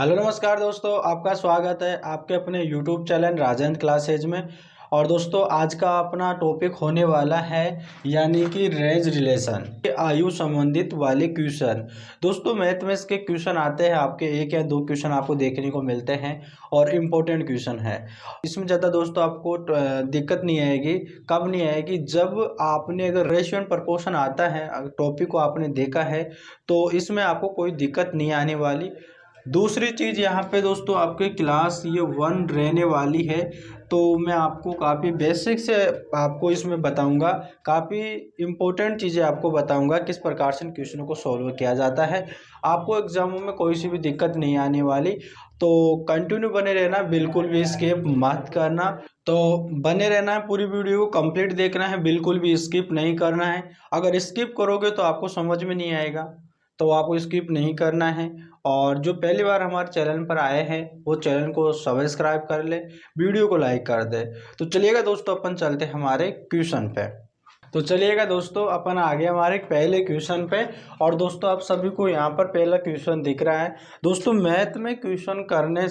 Hello नमस्कार दोस्तों, आपका स्वागत है आपके अपने यूट्यूब चैनल राजेंद्र क्लासेज में। और दोस्तों आज का अपना टॉपिक होने वाला है यानी कि रेंज रिलेशन के आयु संबंधित वाले क्वेश्चन। दोस्तों मैथ में इसके क्वेश्चन आते हैं, आपके एक या दो क्वेश्चन आपको देखने को मिलते हैं और इम्पोर्टेंट क्वेश्चन है। इसमें ज़्यादा दोस्तों आपको दिक्कत नहीं आएगी। कब नहीं आएगी? जब आपने अगर रेशियो एंड प्रपोर्शन आता है, टॉपिक को आपने देखा है तो इसमें आपको कोई दिक्कत नहीं आने वाली। दूसरी चीज़ यहाँ पे दोस्तों आपके क्लास ये 1 रहने वाली है, तो मैं आपको काफ़ी बेसिक से आपको इसमें बताऊंगा, काफ़ी इम्पोर्टेंट चीज़ें आपको बताऊंगा किस प्रकार से इन क्वेश्चनों को सॉल्व किया जाता है। आपको एग्जामों में कोई सी भी दिक्कत नहीं आने वाली, तो कंटिन्यू बने रहना, बिल्कुल भी स्किप मत करना। तो बने रहना है, पूरी वीडियो को कंप्लीट देखना है, बिल्कुल भी स्किप नहीं करना है। अगर स्किप करोगे तो आपको समझ में नहीं आएगा, तो आपको स्किप नहीं करना है। और जो पहली बार हमारे चैनल पर आए हैं वो चैनल को सब्सक्राइब कर ले, वीडियो को लाइक कर दे। तो चलिएगा दोस्तों अपन चलते हैं हमारे क्वेश्चन पे। तो चलिएगा दोस्तों अपन आगे हमारे पहले क्वेश्चन पे। और दोस्तों आप सभी को यहाँ पर पहला क्वेश्चन दिख रहा है। दोस्तों मैथ में क्वेश्चन करने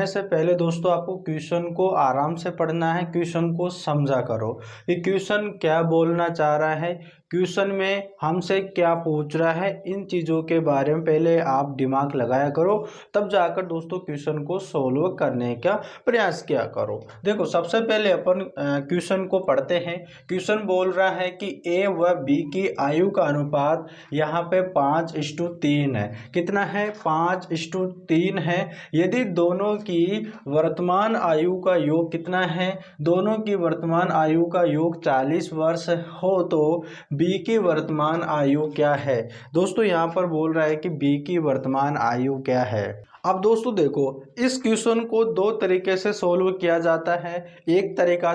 से पहले दोस्तों आपको क्वेश्चन को आराम से पढ़ना है, क्वेश्चन को समझा करो कि क्वेश्चन क्या बोलना चाह रहा है, क्वेश्चन में हमसे क्या पूछ रहा है। इन चीज़ों के बारे में पहले आप दिमाग लगाया करो, तब जाकर दोस्तों क्वेश्चन को सोल्व करने का प्रयास किया करो। देखो सबसे पहले अपन क्वेश्चन को पढ़ते हैं। क्वेश्चन बोल रहा है कि ए व बी की आयु का अनुपात यहाँ पे 5:3 है। कितना है? 5:3 है। यदि दोनों की वर्तमान आयु का योग कितना है? दोनों की वर्तमान आयु का योग 40 वर्ष हो तो बी की वर्तमान आयु क्या है? दोस्तों यहाँ पर बोल रहा है कि बी की वर्तमान आयु क्या है। अब दोस्तों देखो, इस क्वेश्चन को दो तरीके से सोल्व किया जाता है। एक तरीका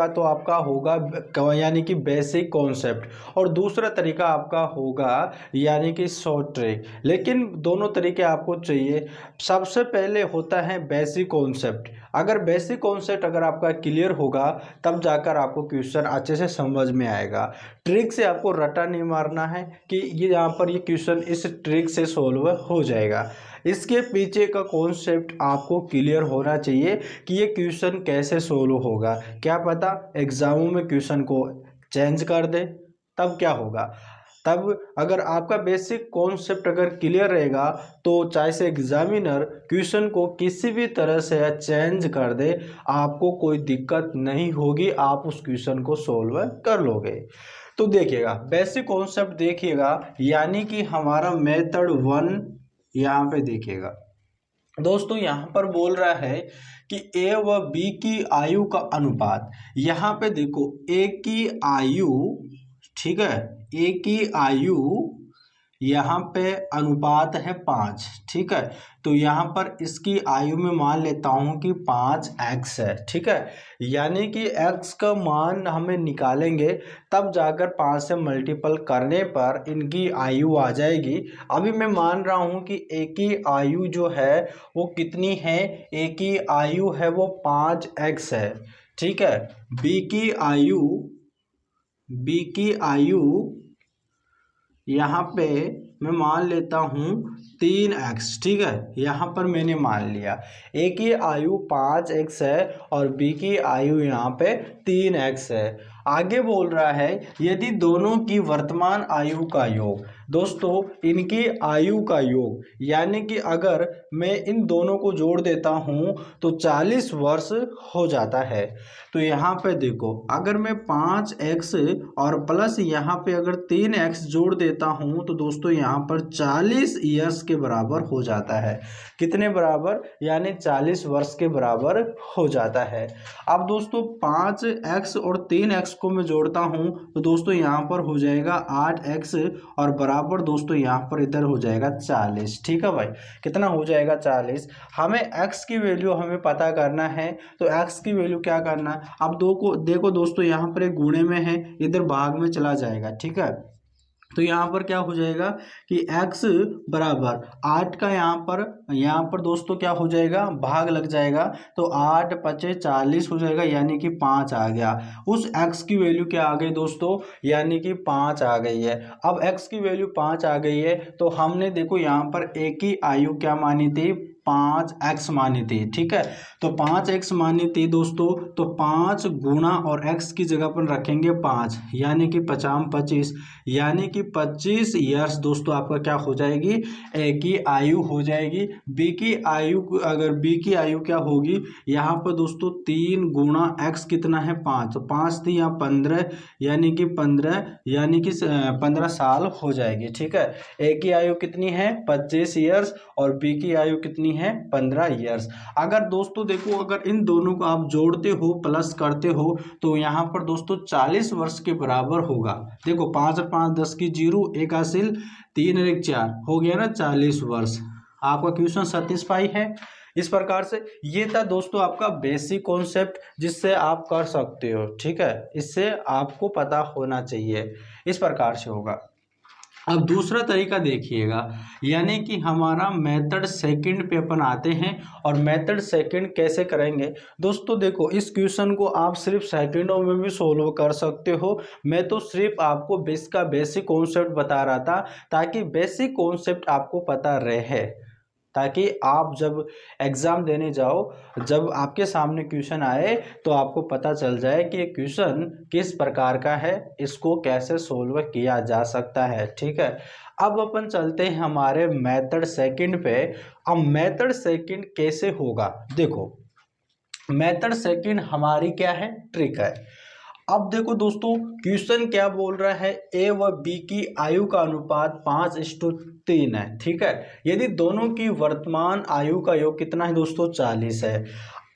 तो आपका होगा यानी कि बेसिक कॉन्सेप्ट, और दूसरा तरीका आपका होगा यानी कि शॉर्ट ट्रिक। लेकिन दोनों तरीके आपको चाहिए। सबसे पहले होता है बेसिक कॉन्सेप्ट। अगर बेसिक कॉन्सेप्ट अगर आपका क्लियर होगा तब जाकर आपको क्वेश्चन अच्छे से समझ में आएगा। ट्रिक से आपको रटा नहीं मारना है कि ये यहाँ पर ये क्वेश्चन इस ट्रिक से सोल्व हो जाएगा। इसके पीछे का कॉन्सेप्ट आपको क्लियर होना चाहिए कि ये क्वेश्चन कैसे सोल्व होगा। क्या पता एग्जामों में क्वेश्चन को चेंज कर दे, तब क्या होगा? तब अगर आपका बेसिक कॉन्सेप्ट अगर क्लियर रहेगा तो चाहे से एग्जामिनर क्वेश्चन को किसी भी तरह से चेंज कर दे, आपको कोई दिक्कत नहीं होगी, आप उस क्वेश्चन को सोल्व कर लोगे। तो देखिएगा बेसिक कॉन्सेप्ट देखिएगा, यानी कि हमारा मेथड 1 यहाँ पे देखिएगा। दोस्तों यहाँ पर बोल रहा है कि ए व बी की आयु का अनुपात। यहाँ पे देखो ए की आयु, ठीक है, ए की आयु यहाँ पे अनुपात है 5, ठीक है। तो यहाँ पर इसकी आयु में मान लेता हूँ कि 5x है, ठीक है। यानी कि x का मान हमें निकालेंगे, तब जाकर 5 से मल्टीपल करने पर इनकी आयु आ जाएगी। अभी मैं मान रहा हूँ कि a की आयु जो है वो कितनी है? a की आयु है वो 5x है, ठीक है। b की आयु यहाँ पे मैं मान लेता हूँ 3x, ठीक है। यहाँ पर मैंने मान लिया a की आयु 5x है और b की आयु यहाँ पे 3x है। आगे बोल रहा है यदि दोनों की वर्तमान आयु का योग। दोस्तों इनकी आयु का योग यानी कि अगर मैं इन दोनों को जोड़ देता हूँ तो 40 वर्ष हो जाता है। तो यहाँ पे देखो अगर मैं 5x और प्लस यहाँ पे अगर 3x जोड़ देता हूँ तो दोस्तों यहाँ पर 40 ईयर्स के बराबर हो जाता है। कितने बराबर? यानी 40 वर्ष के बराबर हो जाता है। अब दोस्तों 5x और 3x को मैं जोड़ता हूँ तो दोस्तों यहाँ पर हो जाएगा 8x और बराबर दोस्तों यहाँ पर इधर हो जाएगा 40, ठीक है भाई। कितना हो जाएगा? 40। हमें x की वैल्यू हमें पता करना है, तो x की वैल्यू क्या करना है? अब दो को देखो दोस्तों यहाँ पर एक गुणे में है, इधर भाग में चला जाएगा, ठीक है। तो यहाँ पर क्या हो जाएगा कि x बराबर 8 का यहाँ पर दोस्तों क्या हो जाएगा, भाग लग जाएगा। तो 8 पचे 40 हो जाएगा, यानी कि 5 आ गया। उस x की वैल्यू क्या आ गई दोस्तों, यानी कि 5 आ गई है। अब x की वैल्यू 5 आ गई है, तो हमने देखो यहाँ पर एक ही आयु क्या मानी थी, 5x मानी थी। ठीक है, तो 5x मानी थी दोस्तों, तो 5 गुणा और x की जगह पर रखेंगे 5, यानी कि 50 25, यानी कि 25 ईयर्स दोस्तों आपका क्या हो जाएगी, ए की आयु हो जाएगी। बी की आयु, अगर बी की आयु क्या होगी, यहाँ पर दोस्तों 3 गुणा x कितना है 5, तो 5 थी यहाँ 15, यानी कि 15 साल हो जाएगी। ठीक है, ए की आयु कितनी है 25 ईयर्स और बी की आयु कितनी है 15 ईयर्स। अगर दोस्तों देखो, अगर इन दोनों को आप जोड़ते हो प्लस करते हो तो यहाँ पर दोस्तों 40 वर्ष के बराबर होगा। देखो 5 और 5 10 की 0, 1 हासिल 3 और 1 4 हो गया ना 40 वर्ष। आपका क्वेश्चन सेटिस्फाई है। इस प्रकार से ये था दोस्तों आपका बेसिक कॉन्सेप्ट, जिससे आप कर सकते हो। ठीक है, इससे आपको पता होना चाहिए, इस प्रकार से होगा। अब दूसरा तरीका देखिएगा, यानी कि हमारा मेथड सेकंड पे अपन आते हैं। और मेथड सेकंड कैसे करेंगे दोस्तों, देखो इस क्वेश्चन को आप सिर्फ सेकंडों में भी सोल्व कर सकते हो। मैं तो सिर्फ आपको इसका बेसिक कॉन्सेप्ट बता रहा था, ताकि बेसिक कॉन्सेप्ट आपको पता रहे, ताकि आप जब एग्ज़ाम देने जाओ, जब आपके सामने क्वेश्चन आए तो आपको पता चल जाए कि ये क्वेश्चन किस प्रकार का है, इसको कैसे सोल्व किया जा सकता है। ठीक है, अब अपन चलते हैं हमारे मेथड सेकंड पे। अब मेथड सेकंड कैसे होगा, देखो मेथड सेकंड हमारी क्या है, ट्रिक है। अब देखो दोस्तों क्वेश्चन क्या बोल रहा है, ए व बी की आयु का अनुपात 5:3 है। ठीक है, यदि दोनों की वर्तमान आयु का योग कितना है दोस्तों, 40 है।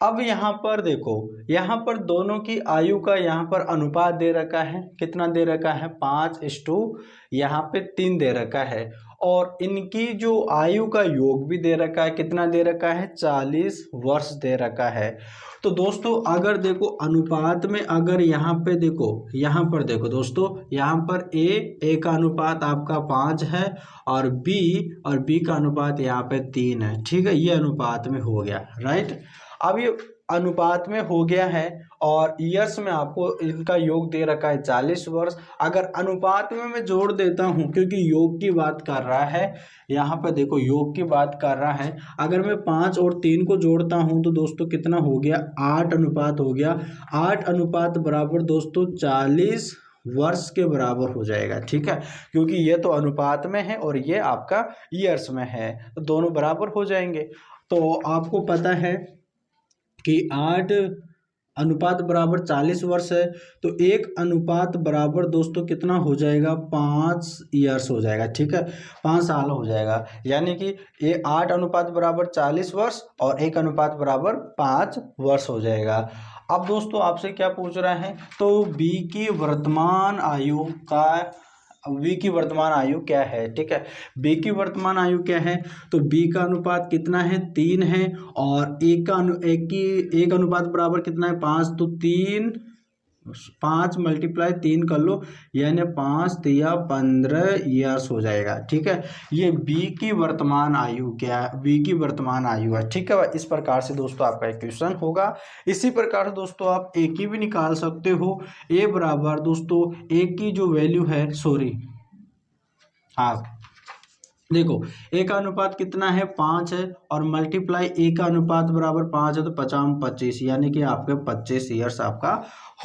अब यहाँ पर देखो, यहाँ पर दोनों की आयु का यहाँ पर अनुपात दे रखा है, कितना दे रखा है 5:3 दे रखा है। और इनकी जो आयु का योग भी दे रखा है, कितना दे रखा है 40 वर्ष दे रखा है। तो दोस्तों अगर देखो अनुपात में, अगर यहाँ पे देखो, यहाँ पर देखो दोस्तों, यहाँ पर ए का अनुपात आपका 5 है और बी का अनुपात यहाँ पे 3 है। ठीक है, ये अनुपात में हो गया, राइट। अब ये अनुपात में हो गया है और ईयर्स में आपको इनका योग दे रखा है 40 वर्ष। अगर अनुपात में मैं जोड़ देता हूँ, क्योंकि योग की बात कर रहा है, यहाँ पर देखो योग की बात कर रहा है, अगर मैं 5 और 3 को जोड़ता हूँ तो दोस्तों कितना हो गया, 8 अनुपात हो गया। 8 अनुपात बराबर दोस्तों 40 वर्ष के बराबर हो जाएगा। ठीक है, क्योंकि ये तो अनुपात में है और ये आपका ईयर्स में है, तो दोनों बराबर हो जाएंगे। तो आपको पता है कि 8 अनुपात बराबर 40 वर्ष है, तो 1 अनुपात बराबर दोस्तों कितना हो जाएगा, 5 ईयर्स हो जाएगा। ठीक है, 5 साल हो जाएगा, यानी कि ये 8 अनुपात बराबर 40 वर्ष और 1 अनुपात बराबर 5 वर्ष हो जाएगा। अब दोस्तों आपसे क्या पूछ रहा है, तो बी की वर्तमान आयु का, बी की वर्तमान आयु क्या है। ठीक है, बी की वर्तमान आयु क्या है, तो बी का अनुपात कितना है 3 है और एक अनुपात बराबर कितना है 5, तो 5 × 3 कर लो, यानी 5 तिया 15 ईयर्स हो जाएगा। ठीक है, ये बी की वर्तमान आयु क्या है, बी की वर्तमान आयु है। ठीक है, इस प्रकार से दोस्तों आपका एक क्वेश्चन होगा। इसी प्रकार से दोस्तों आप ए की भी निकाल सकते हो। ए बराबर दोस्तों ए की जो वैल्यू है, सॉरी हाँ देखो ए का अनुपात कितना है 5 है और मल्टीप्लाई ए का अनुपात बराबर 5 है, तो 50 25, यानी कि आपके 25 ईयर्स आपका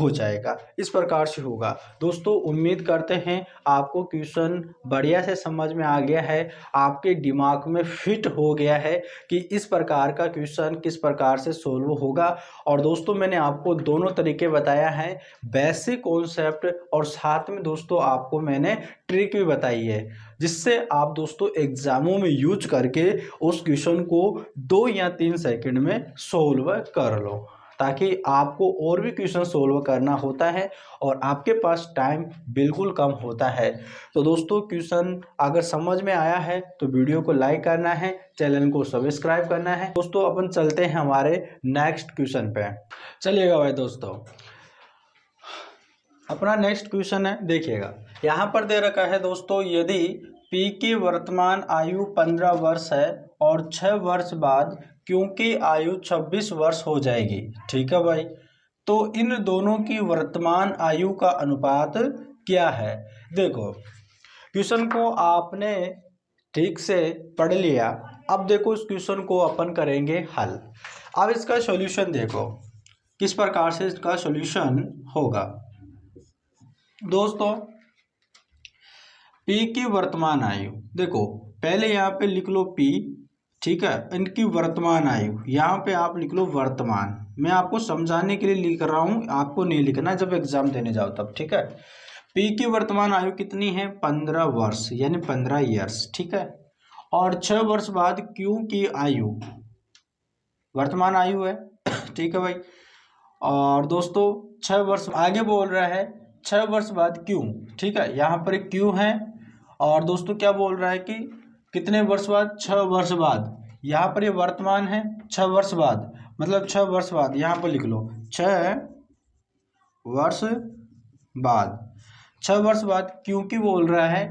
हो जाएगा। इस प्रकार से होगा। दोस्तों उम्मीद करते हैं आपको क्वेश्चन बढ़िया से समझ में आ गया है, आपके दिमाग में फिट हो गया है कि इस प्रकार का क्वेश्चन किस प्रकार से सोल्व होगा। और दोस्तों मैंने आपको दोनों तरीके बताया है, बेसिक कॉन्सेप्ट और साथ में दोस्तों आपको मैंने ट्रिक भी बताई है, जिससे आप दोस्तों एग्जामों में यूज करके उस क्वेश्चन को 2 या 3 सेकंड में सोल्व कर लो, ताकि आपको और भी क्वेश्चन सोल्व करना होता है और आपके पास टाइम बिल्कुल कम होता है। तो दोस्तों क्वेश्चन अगर समझ में आया है तो वीडियो को लाइक करना है, चैनल को सब्सक्राइब करना है। दोस्तों अपन चलते हैं हमारे नेक्स्ट क्वेश्चन पे। चलिएगा भाई दोस्तों, अपना नेक्स्ट क्वेश्चन है, देखिएगा यहाँ पर दे रखा है दोस्तों, यदि P की वर्तमान आयु 15 वर्ष है और 6 वर्ष बाद Q की आयु 26 वर्ष हो जाएगी। ठीक है भाई, तो इन दोनों की वर्तमान आयु का अनुपात क्या है। देखो क्वेश्चन को आपने ठीक से पढ़ लिया। अब देखो इस क्वेश्चन को अपन करेंगे हल। अब इसका सॉल्यूशन देखो किस प्रकार से इसका सॉल्यूशन होगा। दोस्तों P की वर्तमान आयु, देखो पहले यहाँ पे लिख लो P, ठीक है, इनकी वर्तमान आयु यहाँ पे आप लिख लो वर्तमान। मैं आपको समझाने के लिए लिख रहा हूँ, आपको नहीं लिखना, जब एग्जाम देने जाओ तब। ठीक है, P की वर्तमान आयु कितनी है 15 वर्ष यानी 15 ईयर्स। ठीक है, और 6 वर्ष बाद Q की आयु वर्तमान आयु है। ठीक है भाई, और दोस्तों 6 वर्ष आगे बोल रहा है 6 वर्ष बाद Q। ठीक है, यहाँ पर एक Q है और दोस्तों क्या बोल रहा है कि कितने वर्ष बाद 6 वर्ष बाद। यहाँ पर ये वर्तमान है 6 वर्ष बाद, मतलब 6 वर्ष बाद यहाँ पर लिख लो 6 वर्ष बाद। 6 वर्ष बाद क्योंकि बोल रहा है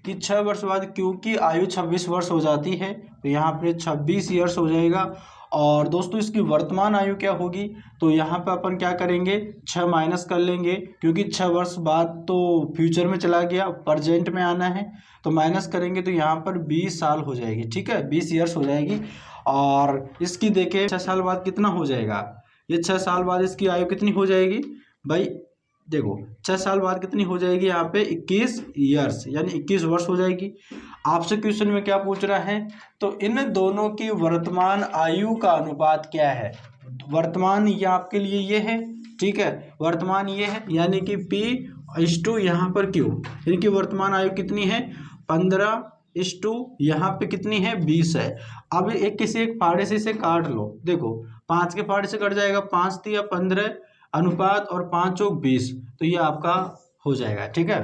कि 6 वर्ष बाद क्योंकि आयु 26 वर्ष हो जाती है, तो यहाँ पे 26 ईयर्स हो जाएगा। और दोस्तों इसकी वर्तमान आयु क्या होगी, तो यहाँ पे अपन क्या करेंगे 6 माइनस कर लेंगे, क्योंकि 6 वर्ष बाद तो फ्यूचर में चला गया, प्रेजेंट में आना है, तो माइनस करेंगे तो यहाँ पर 20 साल हो जाएगी। ठीक है, 20 ईयर्स हो जाएगी। और इसकी देखिए 6 साल बाद कितना हो जाएगा, ये 6 साल बाद इसकी आयु कितनी हो जाएगी भाई, देखो 6 साल बाद कितनी हो जाएगी यहाँ पे 21 ईयर्स यानी 21 वर्ष हो जाएगी। आपसे क्वेश्चन में क्या पूछ रहा है, तो इन दोनों की वर्तमान आयु का अनुपात क्या है। वर्तमान ये आपके लिए ये है, ठीक है, वर्तमान ये है यानी कि P/2 यहाँ पर Q, इनकी वर्तमान आयु कितनी है 15/2 यहाँ पे कितनी है 20 है। अब एक किसी एक फाड़े से इसे काट लो, देखो 5 के फाड़े से कट जाएगा, 5 3 15 अनुपात और 5 चौक 20, तो ये आपका हो जाएगा। ठीक है,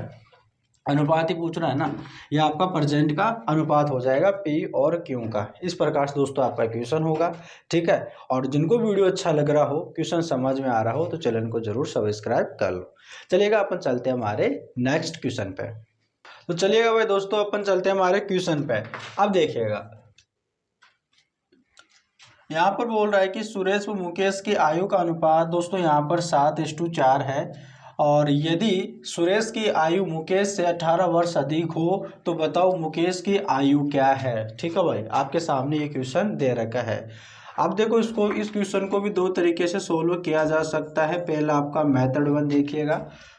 अनुपात ही पूछ रहा है ना, ये आपका प्रेजेंट का अनुपात हो जाएगा P और Q का। इस प्रकार से दोस्तों आपका क्वेश्चन होगा। ठीक है, और जिनको वीडियो अच्छा लग रहा हो, क्वेश्चन समझ में आ रहा हो, तो चैनल को जरूर सब्सक्राइब कर लो। चलिएगा अपन चलते हैं हमारे नेक्स्ट क्वेश्चन पे। तो चलिएगा भाई दोस्तों अपन चलते हैं हमारे क्वेश्चन पे। अब देखिएगा यहाँ पर बोल रहा है कि सुरेश व मुकेश की आयु का अनुपात दोस्तों यहाँ पर 7:4 है। और यदि सुरेश की आयु मुकेश से 18 वर्ष अधिक हो तो बताओ मुकेश की आयु क्या है। ठीक है भाई, आपके सामने ये क्वेश्चन दे रखा है। अब देखो इसको, इस क्वेश्चन को भी दो तरीके से सोल्व किया जा सकता है। पहला आपका मेथड 1 देखिएगा,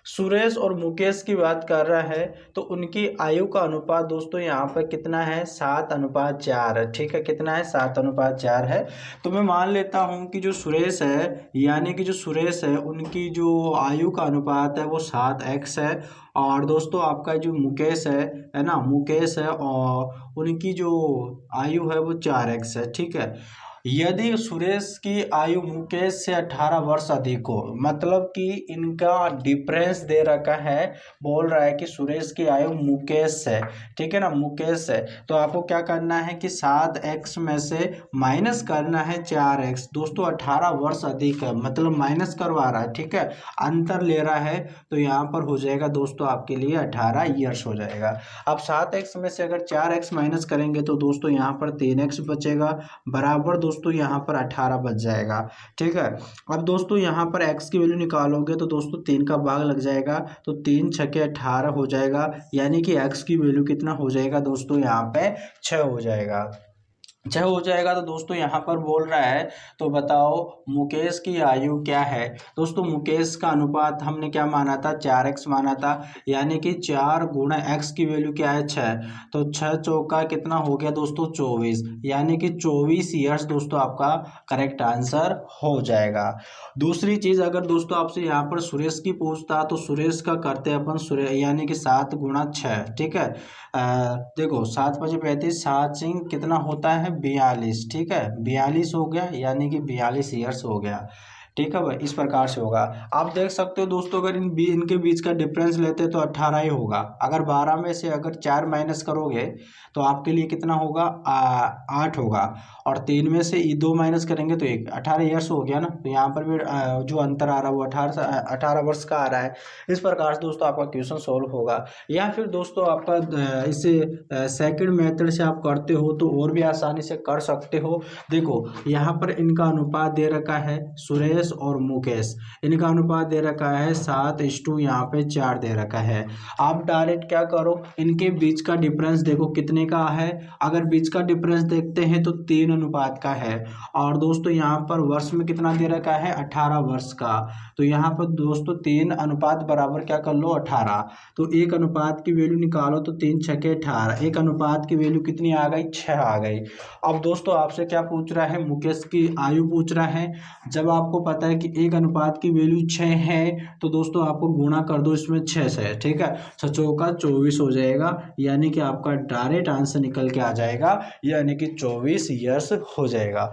सुरेश और मुकेश की बात कर रहा है, तो उनकी आयु का अनुपात दोस्तों यहाँ पर कितना है 7:4। ठीक है, कितना है 7:4 है। तो मैं मान लेता हूँ कि जो सुरेश है, यानी कि जो सुरेश है उनकी जो आयु का अनुपात है वो 7x है। और दोस्तों आपका जो मुकेश है ना, मुकेश है और उनकी जो आयु है वो 4x है। ठीक है, यदि सुरेश की आयु मुकेश से 18 वर्ष अधिक हो, मतलब कि इनका डिफरेंस दे रखा है, बोल रहा है कि सुरेश की आयु मुकेश से, ठीक है ना, मुकेश से, तो आपको क्या करना है कि 7x में से माइनस करना है 4x। दोस्तों 18 वर्ष अधिक है, मतलब माइनस करवा रहा है, ठीक है, अंतर ले रहा है, तो यहाँ पर हो जाएगा दोस्तों आपके लिए 18 ईयर्स हो जाएगा। अब 7x में से अगर 4x माइनस करेंगे तो दोस्तों यहाँ पर 3x बचेगा, बराबर दोस्तों यहाँ पर 18 बच जाएगा। ठीक है, अब दोस्तों यहाँ पर x की वैल्यू निकालोगे तो दोस्तों 3 का भाग लग जाएगा, तो 3 छके 18 हो जाएगा, यानी कि x की वैल्यू कितना हो जाएगा दोस्तों यहाँ पे 6 हो जाएगा। 6 हो जाएगा। तो दोस्तों यहाँ पर बोल रहा है, तो बताओ मुकेश की आयु क्या है। दोस्तों मुकेश का अनुपात हमने क्या माना था 4x माना था, यानी कि 4 गुणा x की वैल्यू क्या है 6, तो 6 चौका कितना हो गया दोस्तों 24, यानी कि 24 ईयर्स दोस्तों आपका करेक्ट आंसर हो जाएगा। दूसरी चीज़ अगर दोस्तों आपसे यहाँ पर सुरेश की पूछता, तो सुरेश का करते हैं अपन सुरेश, यानी कि 7 गुणा 6। ठीक है, देखो 7 × 5 = 35, 7 सिंह कितना होता है 42। ठीक है, 42 हो गया, यानी कि 42 ईयर्स हो गया। ठीक है भाई, इस प्रकार से होगा। आप देख सकते हो दोस्तों, अगर इनके बीच का डिफरेंस लेते तो 18 ही होगा। अगर 12 में से अगर 4 माइनस करोगे तो आपके लिए कितना होगा, 8 होगा। और 3 में से 2 माइनस करेंगे तो 1, 18 ईयर्स हो गया ना। तो यहाँ पर भी जो अंतर आ रहा है वो 18 वर्ष का आ रहा है। इस प्रकार से दोस्तों आपका क्वेश्चन सोल्व होगा। या फिर दोस्तों आपका इसे सेकंड मेथड से आप करते हो तो और भी आसानी से कर सकते हो। देखो यहाँ पर इनका अनुपात दे रखा है, सुरेश और मुकेश, इनका अनुपात दे रखा है 7:, यहाँ पे 4 दे रखा है। आप डायरेक्ट क्या करो, इनके बीच का डिफरेंस देखो कितने का है। अगर बीच का डिफरेंस देखते हैं तो 3 अनुपात का है। और दोस्तों यहाँ पर वर्ष में कितना दे रखा है, 18 वर्ष का। तो यहाँ पर दोस्तों 3 अनुपात बराबर क्या कर लो, 18। तो 1 अनुपात की वैल्यू निकालो तो 3 छके 18, 1 अनुपात की वैल्यू कितनी आ गई, 6 आ गई। अब दोस्तों आपसे क्या पूछ रहा है, मुकेश की आयु पूछ रहा है। जब आपको पता है कि 1 अनुपात की वैल्यू 6 है तो दोस्तों आपको गुणा कर दो इसमें 6 से, ठीक है। 6 चौका 24 हो जाएगा, यानी कि आपका डायरेक्ट आंसर निकल के आ जाएगा, यानी कि 24 ईयर्स हो जाएगा।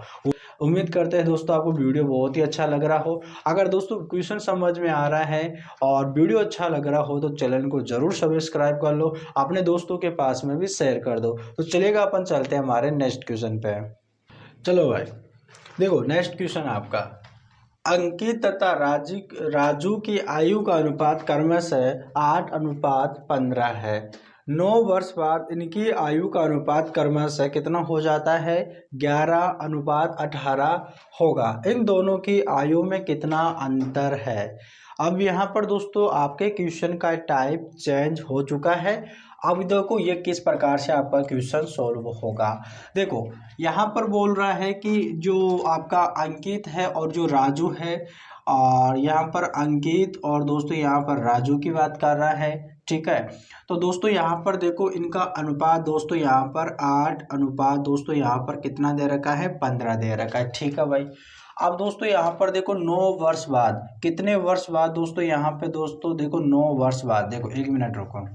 उम्मीद करते हैं दोस्तों आपको वीडियो बहुत ही अच्छा लग रहा हो। अगर दोस्तों क्वेश्चन समझ में आ रहा है और वीडियो अच्छा लग रहा हो तो चैनल को जरूर सब्सक्राइब कर लो, अपने दोस्तों के पास में भी शेयर कर दो। तो चलिएगा अपन चलते हैं हमारे नेक्स्ट क्वेश्चन पे। चलो भाई देखो, नेक्स्ट क्वेश्चन आपका, अंकित तथा राजू की आयु का अनुपात क्रमशः 8:15 है। 9 वर्ष बाद इनकी आयु का अनुपात क्रमशः कितना हो जाता है, 11:18 होगा। इन दोनों की आयु में कितना अंतर है। अब यहाँ पर दोस्तों आपके क्वेश्चन का टाइप चेंज हो चुका है। अब देखो ये किस प्रकार से आपका क्वेश्चन सॉल्व होगा। देखो यहाँ पर बोल रहा है कि जो आपका अंकित है और जो राजू है, और यहाँ पर अंकित और दोस्तों यहाँ पर राजू की बात कर रहा है, ठीक है। तो दोस्तों यहाँ पर देखो इनका अनुपात दोस्तों यहाँ पर 8 अनुपात दोस्तों यहाँ पर कितना दे रखा है, 15 दे रखा है, ठीक है भाई। अब दोस्तों यहाँ पर देखो 9 वर्ष बाद, कितने वर्ष बाद दोस्तों, यहाँ पे दोस्तों देखो 9 वर्ष बाद, देखो 1 मिनट रुको,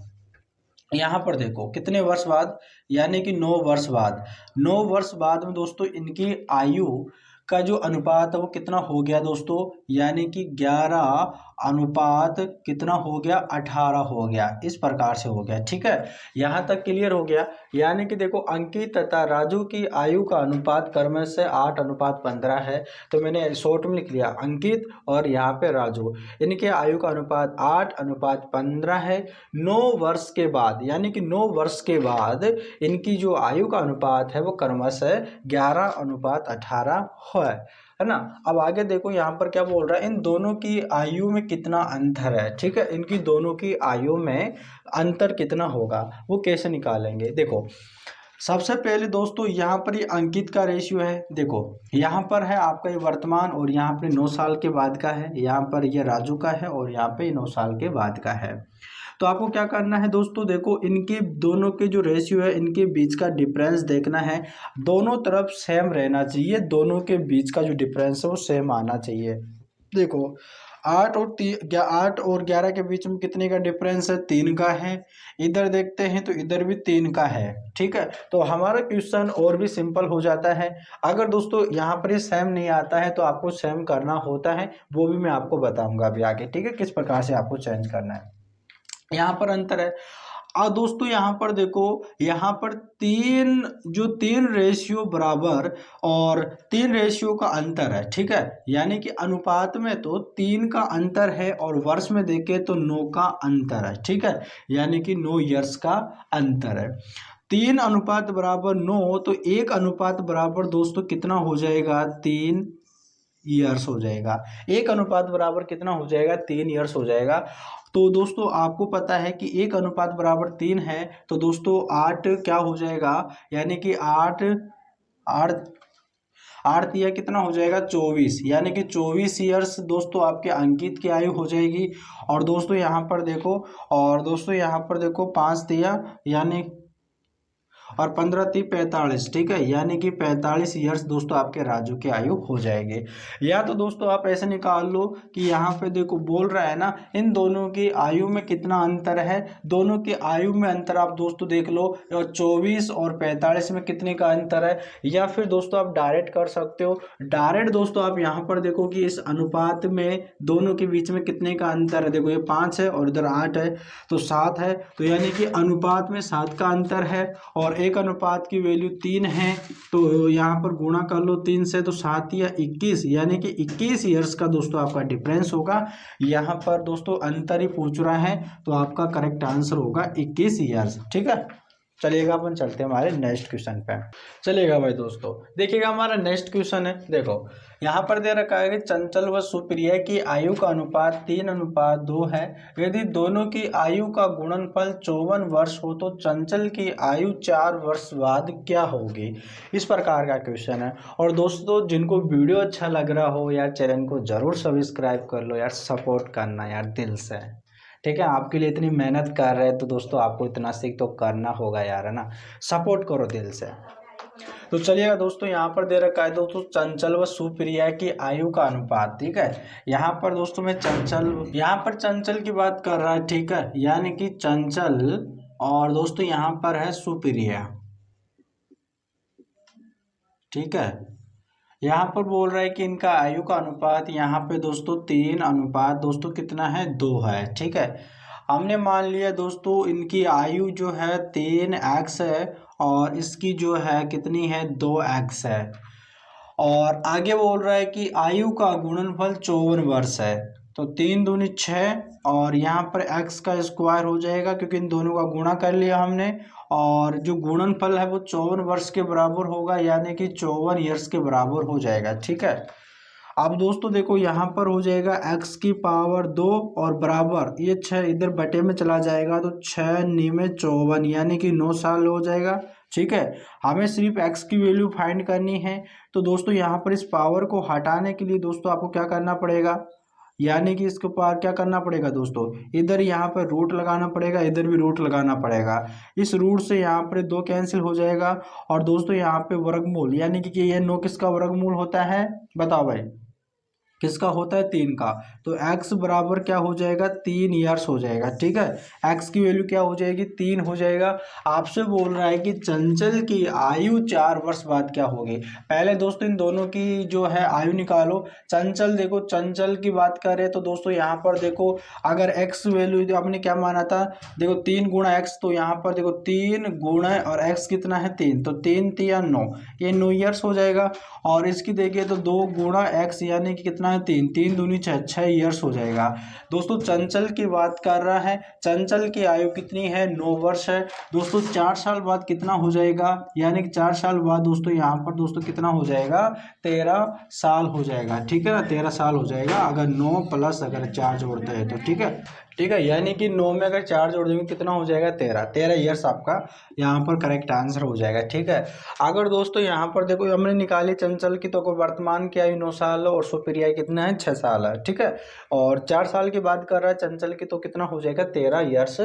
यहाँ पर देखो कितने वर्ष बाद, यानी कि 9 वर्ष बाद। 9 वर्ष बाद में दोस्तों इनकी आयु का जो अनुपात है वो कितना हो गया दोस्तों, यानी कि 11 अनुपात कितना हो गया, 18 हो गया। इस प्रकार से हो गया, ठीक है। यहाँ तक क्लियर हो गया। यानी कि देखो अंकित तथा राजू की आयु का अनुपात क्रमशः 8:15 है। तो मैंने शॉर्ट में लिख लिया अंकित और यहाँ पे राजू, इनके आयु का अनुपात 8:15 है। 9 वर्ष के बाद, यानी कि 9 वर्ष के बाद इनकी जो आयु का अनुपात है वो क्रमशः 11:18 है ना। अब आगे देखो यहाँ पर क्या बोल रहा है, इन दोनों की आयु में कितना अंतर है, ठीक है। इनकी दोनों की आयु में अंतर कितना होगा वो कैसे निकालेंगे। देखो सबसे पहले दोस्तों यहाँ पर ये अंकित का रेशियो है। देखो यहाँ पर है आपका ये वर्तमान, और यहाँ पे 9 साल के बाद का है। यहाँ पर ये राजू का है और यहाँ पे 9 साल के बाद का है। तो आपको क्या करना है दोस्तों, देखो इनके दोनों के जो रेशियो है, इनके बीच का डिफरेंस देखना है। दोनों तरफ सेम रहना चाहिए, दोनों के बीच का जो डिफरेंस है वो सेम आना चाहिए। देखो 8 और 11 के बीच में कितने का डिफरेंस है, 3 का है। इधर देखते हैं तो इधर भी 3 का है, ठीक है। तो हमारा क्वेश्चन और भी सिंपल हो जाता है। अगर दोस्तों यहाँ पर ये सेम नहीं आता है तो आपको सेम करना होता है, वो भी मैं आपको बताऊंगा अभी आगे, ठीक है, किस प्रकार से आपको चेंज करना है। यहाँ पर अंतर है। और दोस्तों यहाँ पर देखो, यहाँ पर तीन रेशियो बराबर और 3 रेशियो का अंतर है, ठीक है। यानी कि अनुपात में तो 3 का अंतर है और वर्ष में देखें तो 9 का अंतर है, ठीक है। यानी कि 9 ईयर्स का अंतर है। 3 अनुपात बराबर 9, तो 1 अनुपात बराबर दोस्तों कितना हो जाएगा, 3 ईयर्स हो जाएगा। 1 अनुपात बराबर कितना हो जाएगा, 3 ईयर्स हो जाएगा। तो दोस्तों आपको पता है कि 1 अनुपात बराबर 3 है, तो दोस्तों 8 क्या हो जाएगा, यानी कि 8 8 8 या कितना हो जाएगा, 24, यानी कि 24 ईयर्स दोस्तों आपके अंकित की आयु हो जाएगी। और दोस्तों यहाँ पर देखो, 5 दिया, यानी और 15 3 45, ठीक है, यानी कि 45 ईयर्स दोस्तों आपके राजू की आयु हो जाएगी। या तो दोस्तों आप ऐसे निकाल लो कि यहाँ पे देखो बोल रहा है ना इन दोनों की आयु में कितना अंतर है, दोनों की आयु में अंतर आप दोस्तों देख लो, और 24 और 45 में कितने का अंतर है। या फिर दोस्तों आप डायरेक्ट कर सकते हो, डायरेक्ट दोस्तों आप यहाँ पर देखो कि इस अनुपात में दोनों के बीच में कितने का अंतर है। देखो ये 5 है और इधर 8 है तो 7 है, तो यानी कि अनुपात में 7 का अंतर है। और एक अनुपात की वैल्यू 3 है, तो यहाँ पर गुणा कर लो 3 से, तो 7 या 21, यानी कि 21 ईयर्स का दोस्तों आपका डिफरेंस होगा। यहाँ पर दोस्तों अंतर ही पूछ रहा है, तो आपका करेक्ट आंसर होगा 21 ईयर्स, ठीक है। चलिएगा अपन चलते हैं हमारे नेक्स्ट क्वेश्चन पे। चलिएगा भाई दोस्तों, देखिएगा हमारा नेक्स्ट क्वेश्चन है। देखो यहाँ पर दे रखा है कि चंचल व सुप्रिया की आयु का अनुपात 3:2 है। यदि दोनों की आयु का गुणनफल 54 वर्ष हो तो चंचल की आयु 4 वर्ष बाद क्या होगी। इस प्रकार का क्वेश्चन है। और दोस्तों जिनको वीडियो अच्छा लग रहा हो यार, चैनल को जरूर सब्सक्राइब कर लो यार, सपोर्ट करना यार दिल से, ठीक है। आपके लिए इतनी मेहनत कर रहे हैं तो दोस्तों आपको इतना सीख तो करना होगा यार, है ना, सपोर्ट करो दिल से। तो चलिएगा दोस्तों, यहाँ पर दे रखा है दोस्तों चंचल व सुप्रिया की आयु का अनुपात, ठीक है। यहाँ पर दोस्तों मैं यहाँ पर चंचल की बात कर रहा है, ठीक है, यानी कि चंचल, और दोस्तों यहाँ पर है सुप्रिया, ठीक है। यहाँ पर बोल रहा है कि इनका आयु का अनुपात यहाँ पे दोस्तों 3 अनुपात दोस्तों कितना है 2 है, ठीक है। हमने मान लिया दोस्तों इनकी आयु जो है 3x है और इसकी जो है कितनी है 2x है। और आगे बोल रहा है कि आयु का गुणनफल 54 वर्ष है, तो 3 दूनी 6 और यहाँ पर x का स्क्वायर हो जाएगा क्योंकि इन दोनों का गुणा कर लिया हमने, और जो गुणनफल है वो 54 वर्ष के बराबर होगा, यानी कि 54 ईयर्स के बराबर हो जाएगा, ठीक है। अब दोस्तों देखो यहाँ पर हो जाएगा x की पावर 2 और बराबर ये 6 इधर बटे में चला जाएगा, तो 6 नीमे 54 यानी कि 9 साल हो जाएगा, ठीक है। हमें सिर्फ x की वैल्यू फाइंड करनी है, तो दोस्तों यहाँ पर इस पावर को हटाने के लिए दोस्तों आपको क्या करना पड़ेगा, यानी कि इसके ऊपर क्या करना पड़ेगा दोस्तों, इधर यहाँ पर रूट लगाना पड़ेगा, इधर भी रूट लगाना पड़ेगा। इस रूट से यहाँ पर 2 कैंसिल हो जाएगा, और दोस्तों यहाँ पे वर्गमूल, यानी कि ये 9 किसका वर्गमूल होता है, बताओ भाई, किसका होता है 3 का, तो x बराबर क्या हो जाएगा 3 ईयर्स हो जाएगा, ठीक है। x की वैल्यू क्या हो जाएगी 3 हो जाएगा। आपसे बोल रहा है कि चंचल की आयु 4 वर्ष बाद क्या होगी। पहले दोस्तों इन दोनों की जो है आयु निकालो। चंचल देखो, चंचल की बात करें तो दोस्तों यहाँ पर देखो अगर x वैल्यू आपने क्या माना था, देखो 3 गुणा x, तो यहाँ पर देखो 3 गुणा और x कितना है 3, तो 3 3 9, ये 9 ईयर्स हो जाएगा। और इसकी देखिए तो 2 गुणा x यानी कि कितना है 3, 3 दूनी 6, 6 ईयर्स हो जाएगा। दोस्तों चंचल की बात कर रहा है, चंचल की आयु कितनी है 9 वर्ष है। दोस्तों 4 साल बाद कितना हो जाएगा, यानी कि 4 साल बाद दोस्तों यहाँ पर दोस्तों कितना हो जाएगा 13 साल हो जाएगा, ठीक है ना, 13 साल हो जाएगा अगर 9 प्लस अगर 4 जोड़ते हैं तो, ठीक है, ठीक है। यानी कि 9 में अगर 4 जोड़ देंगे कितना हो जाएगा 13, 13 ईयर्स आपका यहाँ पर करेक्ट आंसर हो जाएगा, ठीक है। अगर दोस्तों यहाँ पर देखो हमने निकाली चंचल की, तो वर्तमान की आयु 9 साल और सुप्रिया कितना है 6 साल है, ठीक है। और 4 साल की बात कर रहा है चंचल की, तो कितना हो जाएगा 13 ईयर्स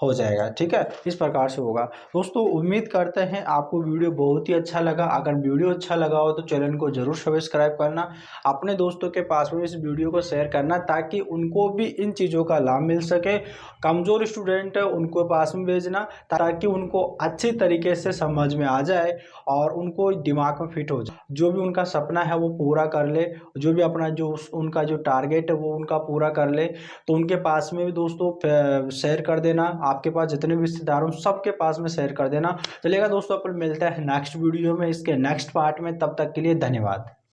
हो जाएगा, ठीक है। इस प्रकार से होगा। दोस्तों उम्मीद करते हैं आपको वीडियो बहुत ही अच्छा लगा। अगर वीडियो अच्छा लगा हो तो चैनल को जरूर सब्सक्राइब करना, अपने दोस्तों के पास में इस वीडियो को शेयर करना, ताकि उनको भी इन चीज़ों का लाभ मिल सके। कमज़ोर स्टूडेंट है उनको पास में भेजना, ताकि उनको अच्छी तरीके से समझ में आ जाए और उनको दिमाग में फिट हो जाए, जो भी उनका सपना है वो पूरा कर ले, जो भी अपना जो उनका जो टारगेट है वो उनका पूरा कर ले। तो उनके पास में भी दोस्तों शेयर कर देना, आपके पास जितने भी रिश्तेदार हो सबके पास में शेयर कर देना। चलेगा दोस्तों, अपन मिलता है नेक्स्ट वीडियो में इसके नेक्स्ट पार्ट में, तब तक के लिए धन्यवाद।